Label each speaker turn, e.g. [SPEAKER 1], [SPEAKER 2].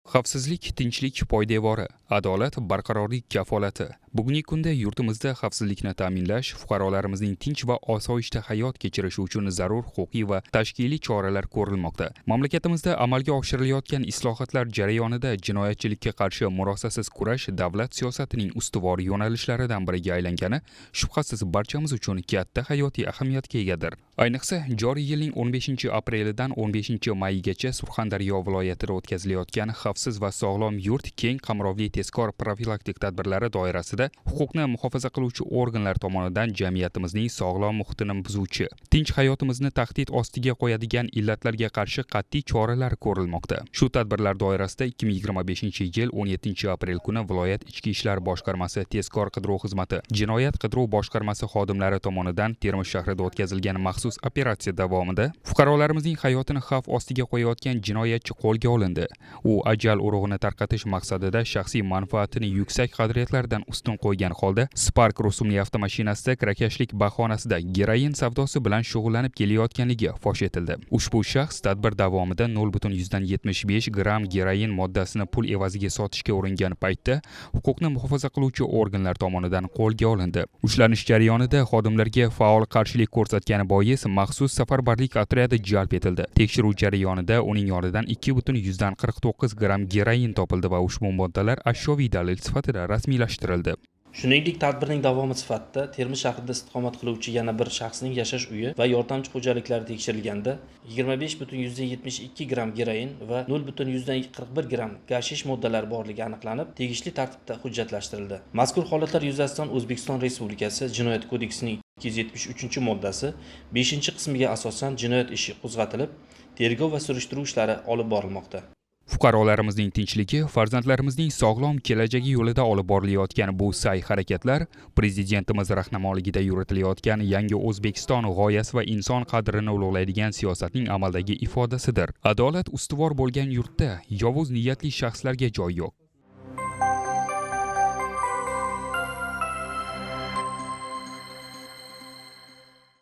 [SPEAKER 1] Xavfsizlik, tinchlik poydevori, adolat, barqarorlik kafolati. Bugungi kunda yurtimizda xavfsizlikni ta'minlash, fuqarolarimizning tinch va osoyishta hayot kechirishi uchun zarur huquqiy va tashkiliy choralar ko'rilmoqda. Mamlakatimizda amalga oshirilayotgan islohotlar jarayonida jinoyatchilikka qarshi murosasiz kurash davlat siyosatining ustuvor yo'nalishlaridan biriga aylangani shubhasiz barchamiz uchun katta hayotiy ahamiyatga egadir. Ayniqsa, joriy yilning 15-aprelidan 15-mayigacha Surxondaryo viloyatida o'tkazilayotgan xavfsiz va sog'lom yurt keng qamrovli tezkor profilaktik tadbirlari doirasida huquqni muhofaza qiluvchi organlar tomonidan jamiyatimizning sog'lom muhitini buzuvchi, tinch hayotimizni tahdid ostiga qo'yadigan illatlarga qarshi qat'iy choralar ko'rilmoqda. Shu tadbirlar doirasida 2025-yil 17-aprel kuni viloyat Ichki ishlar boshqarmasi tezkor qidiruv xizmati, jinoyat qidiruv boshqarmasi xodimlari tomonidan Termiz shahrida o'tkazilgan maxsus operatsiya davomida fuqarolarimizning hayotini xavf ostiga qo'yayotgan jinoyatchi qo'lga olindi. U ajal urug'ini tarqatish maqsadida shaxsiy manfaatini yuksak qadriyatlardan ustun qo'ygan holda Spark rusumli avtomashinasida kirakashlik bahonasida geroin savdosi bilan shug'ullanib kelayotganligi fosh etildi. Ushbu shaxs tadbir davomida 0,75 gram geroin moddasini pul evaziga sotishga uringan paytda huquqni muhofaza qiluvchi organlar tomonidan qo'lga olindi. Ushlanish jarayonida xodimlarga faol qarshilik ko'rsatgani bois maxsus safarbarlik otryadi jalb etildi. Tekshiruv jarayonida uning yonidan 2,49 gram geroin topildi va ushbu moddalar ashyoviy dalil sifatida rasmiylashtirildi.
[SPEAKER 2] Shuningdek, tadbirning davomi sifatida Termiz shahrida istiqomat qiluvchi yana bir shaxsning yashash uyi va yordamchi xo'jaliklari tekshirilganda 25,72 gram geroin va 0,41 gram gashish moddalari borligi aniqlanib, tegishli tartibda hujjatlashtirildi. Mazkur holatlar yuzasidan O'zbekiston Respublikasi Jinoyat kodeksining 273-moddasi 5-qismiga asosan jinoyat ishi qo'zg'atilib, tergov va surishtiruv ishlari olib borilmoqda.
[SPEAKER 1] Fuqarolarimizning tinchligi, farzandlarimizning sog'lom kelajagi yo'lida olib borilayotgan bu sa'y-harakatlar prezidentimiz rahnamoligida yuritilayotgan yangi O'zbekiston g'oyasi va inson qadrini ulug'laydigan siyosatning amaldagi ifodasidir. Adolat ustuvor bo'lgan yurtda yovuz niyatli shaxslarga joy yo'q.